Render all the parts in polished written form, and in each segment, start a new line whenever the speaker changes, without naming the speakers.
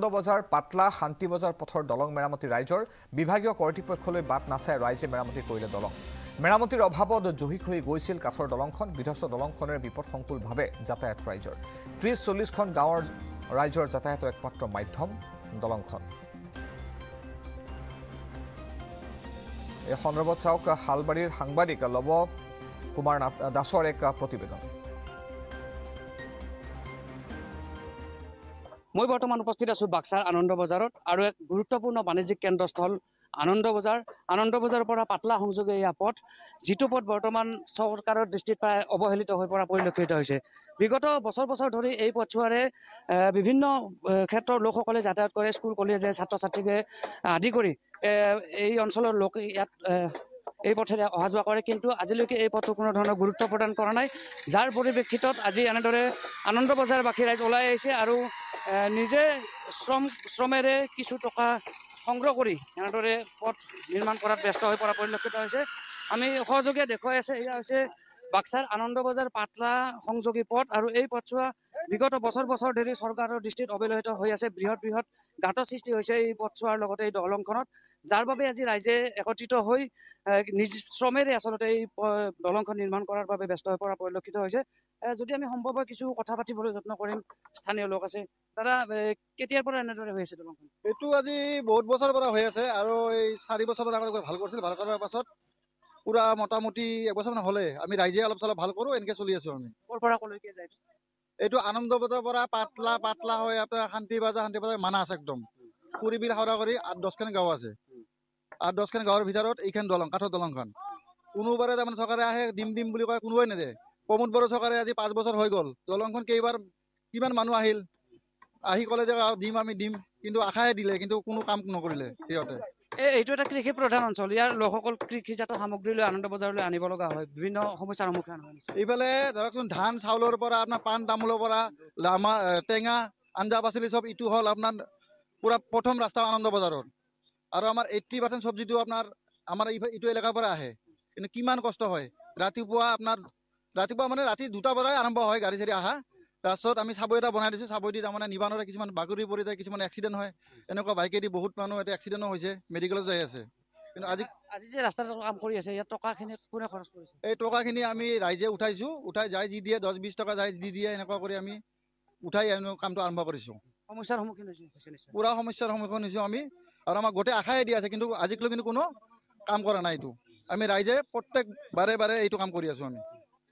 আনন্দবজাৰ পাটলা শান্তিবজাৰ পথৰ দলং মেৰামতি ৰাইজৰ বিভাগীয় কৰ্তৃপক্ষলৈ বাট নাচাই ৰাইজে মেৰামতি কৰিলে দলং মেৰামতিৰ অভাৱত জহিক হৈ গৈছিল কাঠৰ দলংখন বিধ্বস্ত দলংখনেৰে বিপদসংকুলভাৱে যাতায়াত ৰাইজৰ ৩০-৪০খন গাঁৱৰ ৰাইজৰ যাতায়াতৰ একমাত্ৰ মাধ্যম দলংখন এই সন্দৰ্ভত চাওক হালবাৰীৰ সাংবাদিক লৱ কুমাৰ দাসৰ এক প্ৰতিবেদন
মই বৰ্তমান উপস্থিত আছো বাক্সাৰ আনন্দ বজাৰত আৰু এক গুৰুত্বপূৰ্ণ বাণিজ্যিক কেন্দ্ৰস্থল আনন্দ বজাৰৰ পৰা পাটলা সংযোগী এই পথ যিটো পথ বৰ্তমান চৰকাৰৰ দৃষ্টিত প্ৰায় অৱহেলিত হৈ পৰা পৰিলক্ষিত হৈছে বিগত বছৰ ধৰি এই পথছোৱাৰে বিভিন্ন ক্ষেত্ৰৰ লোকসকলে যাতায়াত কৰে স্কুল কলেজে ছাত্ৰ ছাত্ৰীকে আদি কৰি এই অঞ্চলৰ লোক ইয়াত এই পথেৰে অহা যোৱা কৰে কিন্তু আজিলৈকে এই পথটো কোনো ধৰণৰ গুৰুত্ব প্ৰদান কৰা নাই যাৰ পৰিপ্ৰেক্ষিতত আজি এনেদৰে আনন্দ বজাৰবাসী ৰাইজ ওলাই আহিছে আৰু নিজে শ্ৰমেৰে কিছু টকা সংগ্ৰহ কৰি এনেদৰে পথ নিৰ্মাণ কৰাত ব্যস্ত হৈ পৰা পৰিলক্ষিত হৈছে আমি সহযোগীয়ে দেখুৱাই আছে এয়া হৈছে বাক্সাৰ আনন্দ বজাৰ পাটলা সংযোগী পথ আৰু এই পথছোৱা বিগত বছৰ ধৰি চৰকাৰৰ দৃষ্টিত অৱহেলিত হৈ আছে বৃহৎ ঘাটৰ সৃষ্টি হৈছে এই পথছোৱাৰ লগতে এই দলংখনত যাৰ বাবে আজি ৰাইজে একত্ৰিত হৈ নিজ শ্ৰমেৰে আচলতে এই দলংখন নিৰ্মাণ কৰাৰ বাবে ব্যস্ত হৈ পৰা পৰিলক্ষিত হৈছে যদি আমি সম্ভৱ হয় কিছু কথা পাতিবলৈ যত্ন কৰিম স্থানীয় লোক আছে দাদা কেতিয়াৰ পৰা এনেদৰে হৈ আছে দলংখন
এইটো আজি বহুত বছৰৰ পৰা হৈ আছে আৰু এই 4 বছৰ আগতে ভাল কৰিছিল ভাল কৰাৰ পাছত পুৰা মোটামুটি এবছৰ মান হ'লে আমি ৰাইজে অলপ চলপ ভাল কৰোঁ এনেকৈ চলি আছোঁ আমি
ক'ৰ পৰা ক'লৈকে যায়
এইটো আনন্দ বজাৰৰ পৰা পাটলা হৈ আপোনাৰ শান্তি বজাৰ মানাছ একদম পুৰীবিল হাওৰা কৰি 8-10খন গাঁও আছে 8-10খন গাঁৱৰ ভিতৰত এইখন দলং কাঠৰ দলংখন কোনোবাৰে তাৰমানে চৰকাৰে আহে দিম বুলি কয় কোনোবাই নেদে প্ৰমোদ বড়ো চৰকাৰে আজি 5 বছৰ হৈ গ'ল দলংখন কিমান মানুহ আহি ক'লে যে আমি দিম কিন্তু আশাহে দিলে কিন্তু কোনো কাম নকৰিলে সিহঁতে
এইটো এটা কৃষি প্ৰধান অঞ্চল ইয়াৰ লোকসকল কৃষিজাত সামগ্ৰী লৈ আনন্দ বজাৰলৈ আনিব লগা হয় বিভিন্ন সমস্যাৰ সন্মুখীন হয়
এইফালে ধৰকচোন ধান চাউলৰ পৰা আপোনাৰ পাণ তামোলৰ পৰা টেঙা আঞ্জা পাচলি চব ইটো হ'ল আপোনাৰ পুৰা প্ৰথম ৰাস্তা আনন্দ বজাৰত আৰু আমাৰ 80% চব্জিটো আমাৰ ইটো এলেকাৰ পৰা আহে কিন্তু কিমান কষ্ট হয় ৰাতিপুৱা মানে ৰাতি 2টা বজাই আৰম্ভ হয় গাড়ী চাড়ী আহা তাৰপিছত আমি চাবৈ এটা বনাই দিছোঁ চাবৈ দি তাৰমানে নিবানৰে কিছুমান বাগৰি পৰি যায় কিছুমান এক্সিডেণ্ট হয় এনেকুৱা বাইকেদি বহুত মানুহ এতিয়া এক্সিডেণ্টো হৈছে মেডিকেলত যাই আছে কিন্তু আজি
যে ৰাস্তাটো কাম কৰি আছে ইয়াত টকাখিনি কোনে খৰচ কৰিছে
এই টকাখিনি আমি ৰাইজে উঠাই যাই যি দিয়ে 10-20 টকা যাই দি দিয়ে এনেকুৱা কৰি আমি উঠাই কামটো আৰম্ভ কৰিছোঁ
সমস্যাৰ সন্মুখীন হৈছে
পুৰা সমস্যাৰ সন্মুখীন হৈছোঁ আমি আৰু আমাক গোটেই আশাই দি আছে কিন্তু আজিলৈ কিন্তু কোনো কাম কৰা নাই এইটো আমি ৰাইজে প্ৰত্যেক বাৰে এইটো কাম কৰি আছোঁ আমি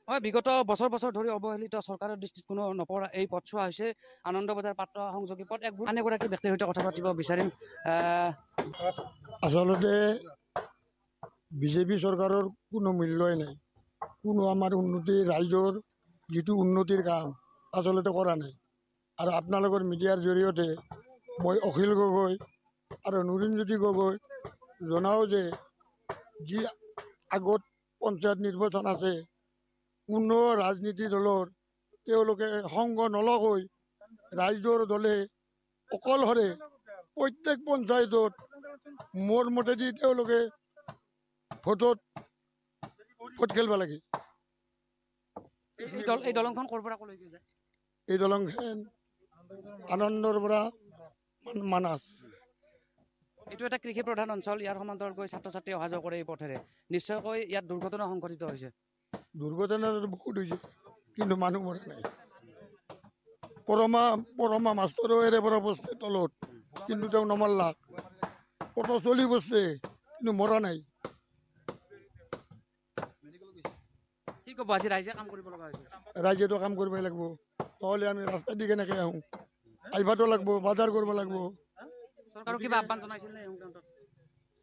হয় বিগত বছৰ ধৰি অৱহেলিত চৰকাৰৰ দৃষ্টিত কোনো নপৰা এই পথছোৱা হৈছে আনন্দ বজাৰ পাটলা সংযোগী পথ আন এগৰাকী ব্যক্তিৰ সৈতে কথা পাতিব বিচাৰিম
আচলতে বিজেপি চৰকাৰৰ কোনো মূল্যই নাই কোনো আমাৰ উন্নতি ৰাইজৰ যিটো উন্নতিৰ কাম আচলতে কৰা নাই আৰু আপোনালোকৰ মিডিয়াৰ জৰিয়তে মই অখিল গগৈ আৰু নৰীনজ্যোতি গগৈ জনাওঁ যে যি আগত পঞ্চায়ত নিৰ্বাচন আছে কোনো ৰাজনীতি দলৰ তেওঁলোকে সংগ নলগৈ ৰাইজৰ দলে অকলশৰে প্ৰত্যেক পঞ্চায়তত মোৰ মতেদি তেওঁলোকে ভোট খেলিব লাগে
এই দলংখন ক'ৰ পৰা ক'লৈকে যায়
এই দলংখন আনন্দৰ পৰা মানাছ
এইটো এটা কৃষি প্ৰধান অঞ্চল ইয়াৰ সমান্তৰাল গৈ ছাত্ৰ ছাত্ৰী অহা যোৱা কৰে এই পথেৰে নিশ্চয়কৈ ইয়াত দুৰ্ঘটনা সংঘটিত হৈছে
দুৰ্ঘটনাৰ বহুত হৈছে কিন্তু মানুহ মৰা নাই পৰমা মাষ্টৰো এৰে পৰা বসছে তলত কিন্তু তেওঁ নমাৰলাক অটো চলি বসছে কিন্তু মৰা নাই
কি ক'ব আজি ৰাইজে কাম কৰিব লগা হৈছে
ৰাইজেতো কাম কৰিবই লাগিব নহ'লে আমি ৰাস্তা দি কেনেকৈ আহোঁ আহিবতো লাগিব বজাৰ কৰিব লাগিব
চৰকাৰক কিবা আহ্বান জনাইছিল নে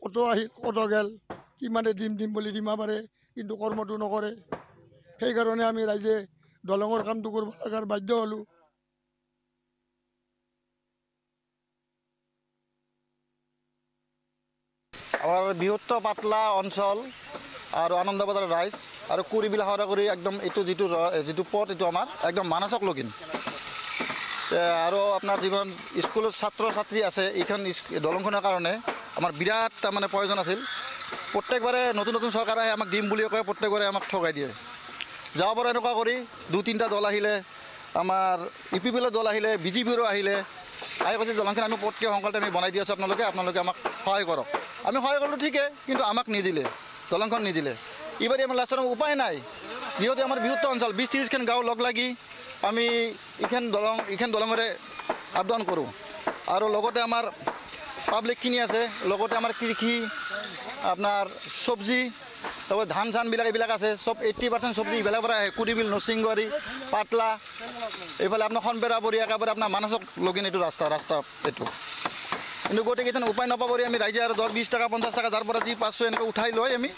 কত আহিল কত গেল কিমানে দিম বুলি দিমা পাৰে কিন্তু কৰ্মটো নকৰে সেইকাৰণে আমি ৰাইজে দলঙৰ কামটো কৰিব লগাৰ বাধ্য হ'লোঁ
আমাৰ বৃহত্তৰ পাটলা অঞ্চল আৰু আনন্দ বজাৰৰ ৰাইজ আৰু কুৰিবিল হাওৰা কৰি একদম এইটো যিটো পথ এইটো আমাৰ একদম মানাছক লগিন আৰু আপোনাৰ যিমান স্কুলৰ ছাত্ৰ ছাত্ৰী আছে এইখন দলংখনৰ কাৰণে আমাৰ বিৰাট তাৰমানে প্ৰয়োজন আছিল প্ৰত্যেকবাৰে নতুন চৰকাৰ আহে আমাক দিম বুলি কয় প্ৰত্যেকবাৰে আমাক ঠগাই দিয়ে যাওঁবাৰ এনেকুৱা কৰি 2-3টা দল আহিলে আমাৰ ইউপিপিএলৰ দল আহিলে বিজেপিৰো আহিলে আহি কৈছে দলংখন আমি পটকৈ সোনকালে আমি বনাই দি আছোঁ আপোনালোকে আমাক সহায় কৰক। আমি সহায় কৰিলোঁ ঠিকে, কিন্তু আমাক নিদিলে, দলংখন নিদিলে। এইবাৰ আমাৰ লাষ্টত উপায় নাই, যিহেতু আমাৰ বৃহত্তৰ অঞ্চল 20-30খন গাঁও লগ লাগি আমি এইখন দলঙৰে আপ ডাউন কৰোঁ। আৰু লগতে আমাৰ পাব্লিকখিনি আছে, লগতে আমাৰ কৃষি, আপোনাৰ চব্জি, তাৰপৰা ধান চানবিলাক এইবিলাক আছে, চব 80% চব্জি এইবিলাকৰ পৰা আহে। কুৰিবিল, নৰসিংহবাৰী, পাটলা, এইফালে আপোনাৰ সনবেৰাবৰী, একেবাৰে আপোনাৰ মানসক লগিন এইটো ৰাস্তা এইটো। কিন্তু গোটেইকেইজন উপায় নাপাবৰি আমি ৰাইজে আৰু 10-20 টকা 50 টকা যাৰ পৰা যি পাইছোঁ এনেকৈ উঠাই লৈ আমি